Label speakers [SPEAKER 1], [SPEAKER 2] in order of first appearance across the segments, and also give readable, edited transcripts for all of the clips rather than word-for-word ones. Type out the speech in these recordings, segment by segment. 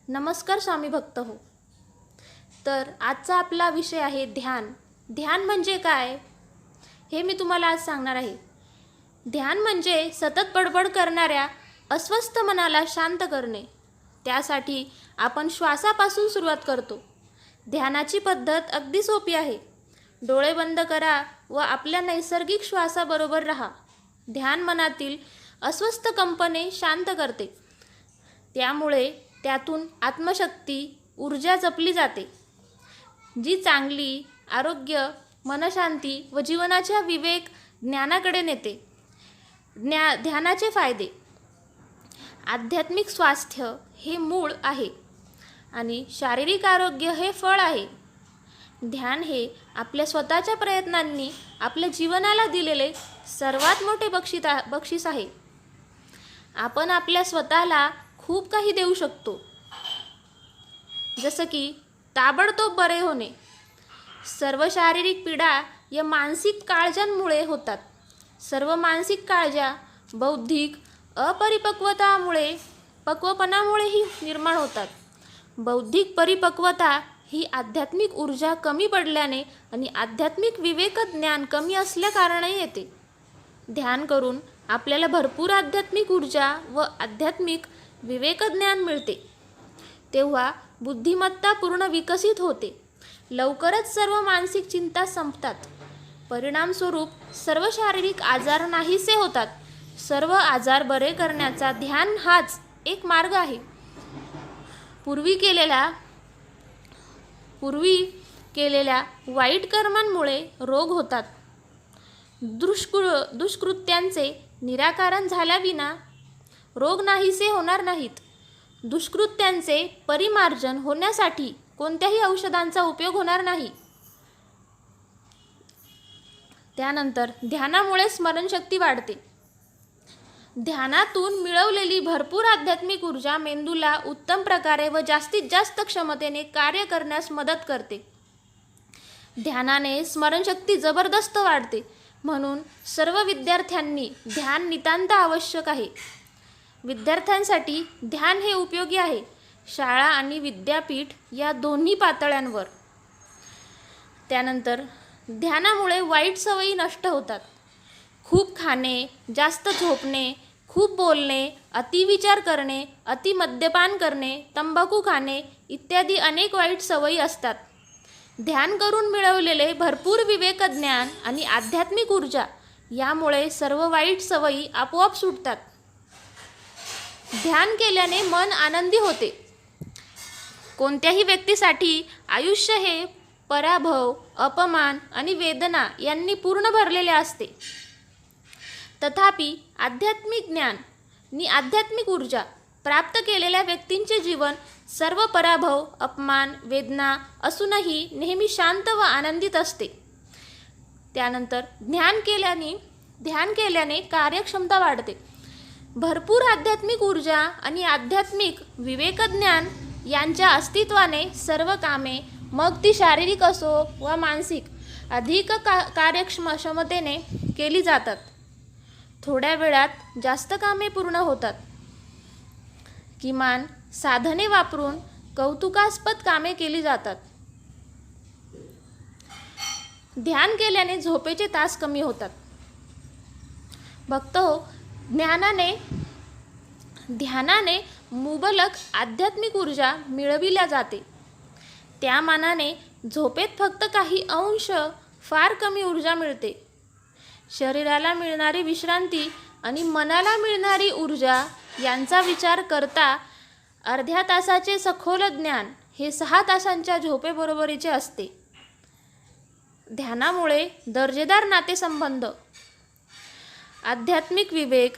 [SPEAKER 1] नमस्कार स्वामी भक्त हो. तर आजचा आपला विषय आहे ध्यान. ध्यान म्हणजे काय हे मी तुम्हाला आज सांगणार आहे. ध्यान म्हणजे सतत बडबड करणाऱ्या अस्वस्थ मनाला शांत करणे. त्यासाठी आपण श्वासापासून सुरुवात करतो. ध्यानाची पद्धत अगदी सोपी आहे. डोळे बंद करा व आपल्या नैसर्गिक श्वासाबरोबर राहा. ध्यान मनातील अस्वस्थ कंपने शांत करते. त्यामुळे त्यातून आत्मशक्ती, ऊर्जा जपली जाते, जी चांगली आरोग्य, मनशांती व जीवनाच्या विवेक ज्ञानाकडे नेते. ध्यानाचे फायदे. आध्यात्मिक स्वास्थ्य हे मूळ आहे आणि शारीरिक आरोग्य हे फळ आहे. ध्यान हे आपल्या स्वतःच्या प्रयत्नांनी आपल्या जीवनाला दिलेले सर्वात मोठे बक्षीस आहे. आपण आपल्या स्वतःला खूप काही देऊ शकतो, जसं की ताबडतोब बरे होणे. सर्व शारीरिक पीडा या मानसिक काळजांमुळे होतात. सर्व मानसिक काळजा बौद्धिक पक्वपणामुळेही निर्माण होतात. बौद्धिक परिपक्वता ही आध्यात्मिक ऊर्जा कमी पडल्याने आणि आध्यात्मिक विवेक ज्ञान कमी असल्याकारणे येते. ध्यान करून आपल्याला भरपूर आध्यात्मिक ऊर्जा व आध्यात्मिक विवेक ज्ञान मिळते. तेव्हा बुद्धिमत्ता पूर्ण विकसित होते. लवकरच सर्व मानसिक चिंता संपतात. परिणामस्वरूप सर्व शारीरिक आजार नाहीसे होतात. सर्व आजार बरे करण्याचा ध्यान हाच एक मार्ग आहे. पूर्वी केलेल्या वाईट कर्मांमुळे रोग होतात. दुष्कृत्यांचे निराकरण झाल्याविना रोग नाहीसे होणार नाहीत. दुष्कृत्यांचे परिमार्जन होण्यासाठी कोणत्याही औषधांचा उपयोग होणार नाही. त्यानंतर ध्यानामुळे स्मरणशक्ती वाढते. ध्यानातून मिळवलेली भरपूर आध्यात्मिक ऊर्जा मेंदूला उत्तम प्रकारे व जास्तीत जास्त क्षमतेने कार्य करण्यास मदत करते. ध्यानाने स्मरणशक्ती जबरदस्त वाढते. म्हणून सर्व विद्यार्थ्यांनी ध्यान नितांत आवश्यक आहे. विद्यार्थ्यांसाठी ध्यान हे उपयोगी आहे, शाळा आणि विद्यापीठ या दोन्ही पातळ्यांवर. त्यानंतर ध्यानामुळे वाईट सवयी नष्ट होतात. खूप खाणे, जास्त झोपणे, खूप बोलणे, अतिविचार करणे, अति मद्यपान करणे, तंबाखू खाणे इत्यादी अनेक वाईट सवयी असतात. ध्यान करून मिळवलेले भरपूर विवेक ज्ञान आणि आध्यात्मिक ऊर्जा यामुळे सर्व वाईट सवयी आपोआप सुटतात. ध्यान केल्याने मन आनंदी होते. कोणत्याही व्यक्तीसाठी आयुष्य हे पराभव, अपमान आणि वेदना यांनी पूर्ण भरलेले असते. तथापि आध्यात्मिक ज्ञान आणि आध्यात्मिक ऊर्जा प्राप्त केलेल्या व्यक्तींचे जीवन सर्व पराभव, अपमान, वेदना असूनही नेहमी शांत व आनंदित असते. त्यानंतर ध्यान केल्याने कार्यक्षमता वाढते. भरपूर आध्यात्मिक ऊर्जा आणि आध्यात्मिक विवेकज्ञान यांच्या अस्तित्वाने सर्व कामे, मग ती शारीरिक असो वा मानसिक, अधिक कार्यक्षमतेने केली जातात. थोड्या वेळात जास्त कामे पूर्ण होतात. किमान साधने वापरून कौतुकास्पद कामे केली जातात. ध्यान केल्याने झोपेचे तास कमी होतात. भक्तो, ध्यानाने मुबलक आध्यात्मिक ऊर्जा मिळविल्या जाते. त्या मानाने झोपेत फक्त काही अंश फार कमी ऊर्जा मिळते. शरीराला मिळणारी विश्रांती आणि मनाला मिळणारी ऊर्जा यांचा विचार करता अर्ध्या तासाचे सखोल ज्ञान हे 6 तासांच्या झोपेबरोबरीचे असते. ध्यानामुळे दर्जेदार नातेसंबंध, आध्यात्मिक विवेक,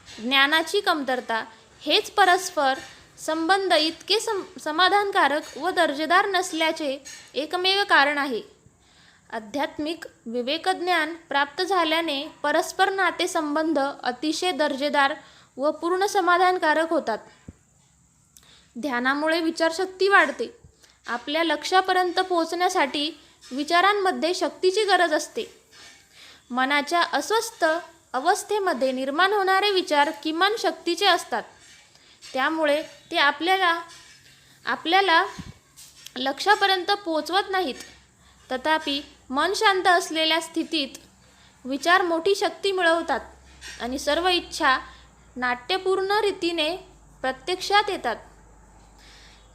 [SPEAKER 1] ज्ञानाची कमतरता हेच परस्पर संबंध इतके समाधानकारक व दर्जेदार नसल्याचे एकमेव कारण आहे. आध्यात्मिक विवेकज्ञान प्राप्त झाल्याने परस्पर नातेसंबंध अतिशय दर्जेदार व पूर्ण समाधानकारक होतात. ध्यानामुळे विचारशक्ती वाढते. आपल्या लक्ष्यापर्यंत पोहोचण्यासाठी विचारांमध्ये शक्तीची गरज असते. मनाच्या अस्वस्थ अवस्थेमध्ये निर्माण होणारे विचार किमान शक्तीचे असतात. त्यामुळे ते आपल्याला आपल्याला लक्ष्यापर्यंत पोचवत नाहीत. तथापि मन शांत असलेल्या स्थितीत विचार मोठी शक्ती मिळवतात आणि सर्व इच्छा नाट्यपूर्ण रीतीने प्रत्यक्षात येतात.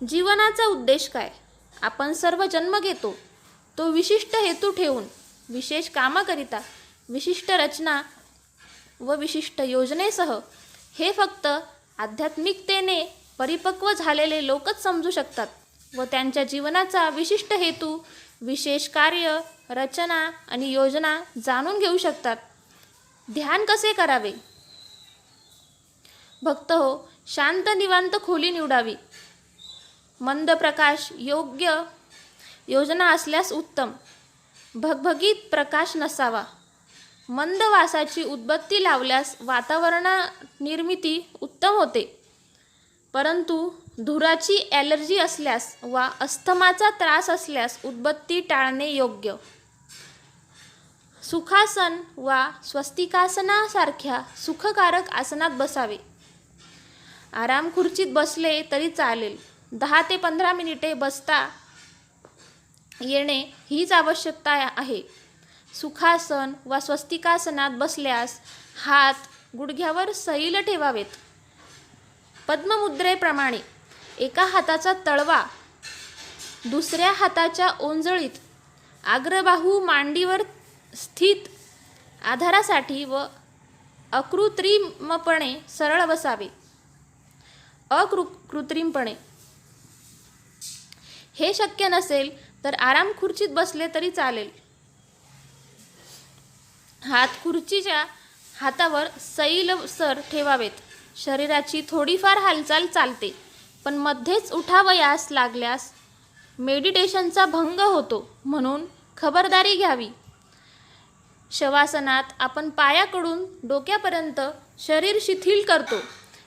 [SPEAKER 1] जीवनाचा उद्देश काय? आपण सर्व जन्म घेतो तो विशिष्ट हेतू ठेवून, विशेष कामाकरिता, विशिष्ट रचना व विशिष्ट योजनेसह. हे फक्त आध्यात्मिकतेने परिपक्व झालेले लोकच समजू शकतात व त्यांच्या जीवनाचा विशिष्ट हेतू, विशेष कार्य, रचना आणि योजना जाणून घेऊ शकतात. ध्यान कसे करावे? भक्त हो, शांत निवांत खोली निवडावी. मंद प्रकाश योग्य योजना असल्यास उत्तम. भगभगीत प्रकाश नसावा. मंद वासाची उदबत्ती लावल्यास वातावरण निर्मिती उत्तम होते, परंतु धुराची ॲलर्जी असल्यास वा अस्थमाचा त्रास असल्यास उदबत्ती टाळणे योग्य. सुखासन वा स्वस्तिकासनासारख्या सुखकारक आसनात बसावे. आराम खुर्चीत बसले तरी चालेल. 10 ते 15 मिनिटे बसता येणे हीच आवश्यकता आहे. सुखासन वा स्वस्तिकासनात बसल्यास हात गुडघ्यावर सैल ठेवावेत. पद्ममुद्रेप्रमाणे एका हाताचा तळवा दुसऱ्या हाताच्या ओंजळीत, अग्रबाहू मांडीवर स्थित आधारासाठी व अकृत्रिमपणे सरळ बसावे. अकृत्रिमपणे हे शक्य नसेल तर आराम खुर्चीत बसले तरी चालेल. हात खुर्चीच्या हातावर सैलसर ठेवावेत. शरीराची थोडीफार हालचाल चालते, पण मध्येच उठावयास लागल्यास मेडिटेशनचा भंग होतो, म्हणून खबरदारी घ्यावी. शवासनात आपण पायाकडून डोक्यापर्यंत शरीर शिथिल करतो.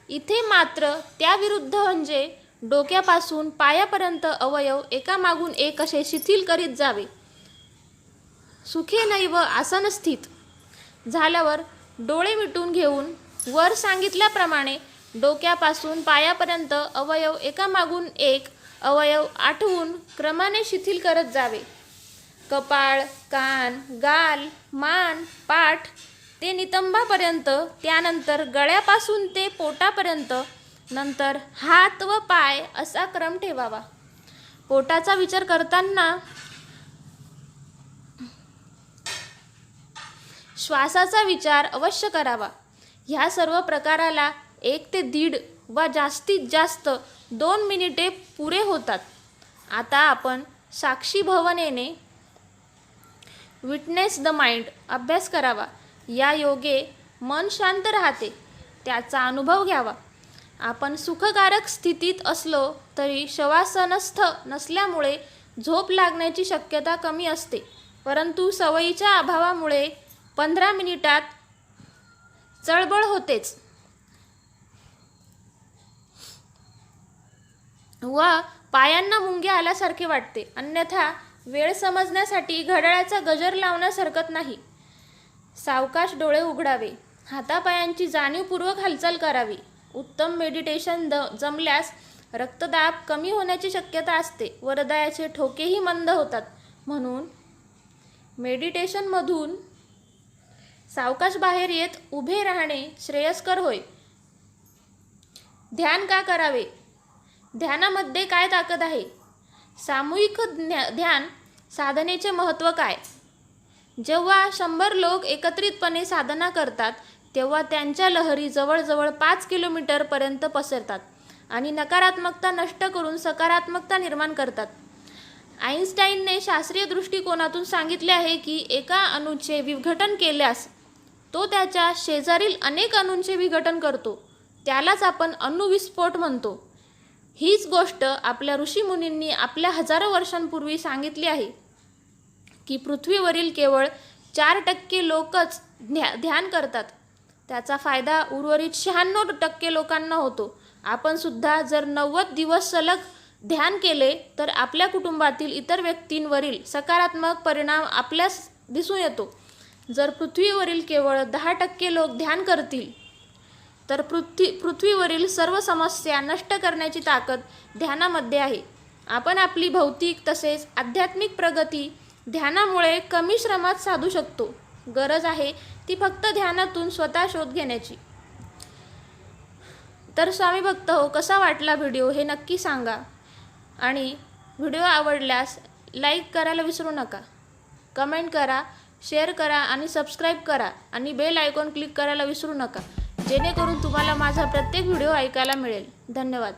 [SPEAKER 1] इथे मात्र त्याविरुद्ध, म्हणजे डोक्यापासून पायापर्यंत अवयव एकामागून एक असे शिथिल करीत जावे. सुखेनैव आसन स्थित झाल्यावर डोळे मिटून घेऊन वर सांगितल्याप्रमाणे डोक्यापासून पायापर्यंत अवयव एकामागून एक अवयव आठवून क्रमाने शिथिल करत जावे. कपाळ, कान, गाल, मान, पाठ ते नितंबापर्यंत, त्यानंतर गळ्यापासून ते पोटापर्यंत, नंतर हात व पाय असा क्रम ठेवावा. पोटाचा विचार करताना श्वासाचा विचार अवश्य करावा. ह्या सर्व प्रकाराला 1 ते 1.5 वा जास्तीत जास्त 2 मिनिटे पुरे होतात. आता आपण साक्षी भावनेने विटनेस द माइंड अभ्यास करावा. या योगे मन शांत राहते, त्याचा अनुभव घ्यावा. आपण सुखकारक स्थितीत असलो तरी शवासनस्थ नसल्यामुळे झोप लागण्याची शक्यता कमी असते, परंतु सवयीच्या अभावामुळे 15 मिनिटात चळबळ होतेच व पायांना मुंग्या आल्यासारखे वाटते. अन्यथा वेळ समजण्यासाठी घड्याळाचा गजर लावण्यास हरकत नाही. सावकाश डोळे उघडावे. हातापायांची जाणीवपूर्वक हालचाल करावी. उत्तम मेडिटेशन जमल्यास रक्तदाब कमी होण्याची शक्यता असते व हृदयाचे ठोकेही मंद होतात. म्हणून मेडिटेशनमधून सावकाश बाहेर येत उभे राहणे श्रेयस्कर होय. ध्यान का करावे? ध्यानामध्ये काय ताकद आहे? सामूहिक ध्यान साधनेचे महत्त्व काय? जेव्हा 100 लोक एकत्रितपणे साधना करतात तेव्हा त्यांच्या लहरी जवळजवळ 5 किलोमीटरपर्यंत पसरतात आणि नकारात्मकता नष्ट करून सकारात्मकता निर्माण करतात. आइन्स्टाईनने शास्त्रीय दृष्टिकोनातून सांगितले आहे की एका अणूचे विघटन केल्यास तो त्याच्या शेजारील अनेक अणूंचे विघटन करतो. त्यालाच आपण अणुविस्फोट म्हणतो. हीच गोष्ट आपल्या ऋषीमुनींनी आपल्या हजारो वर्षांपूर्वी सांगितली आहे की पृथ्वीवरील केवळ 4% लोकच ध्यान करतात. त्याचा फायदा उर्वरित 96% लोकांना होतो. आपण सुद्धा जर 90 दिवस सलग ध्यान केले तर आपल्या कुटुंबातील इतर व्यक्तींवरील सकारात्मक परिणाम आपल्यास दिसून येतो. जर पृथ्वीवरील केवळ 10% लोक ध्यान करतील तर पृथ्वीवरील सर्व समस्या नष्ट करण्याची ताकद ध्यानामध्ये आहे. आपण आपली भौतिक तसेच आध्यात्मिक प्रगती ध्यानामुळे कमी श्रमात साधू शकतो. गरज आहे ती फक्त ध्यानातून स्वतः शोध घेण्याची. तर स्वामी भक्त हो, कसा वाटला व्हिडिओ हे नक्की सांगा. आणि व्हिडिओ आवडल्यास लाईक करायला विसरू नका. कमेंट करा, शेअर करा आणि सबस्क्राईब करा आणि बेल आयकॉन क्लिक करायला विसरू नका, जेणेकरून तुम्हाला माझा प्रत्येक व्हिडिओ ऐकायला मिळेल. धन्यवाद.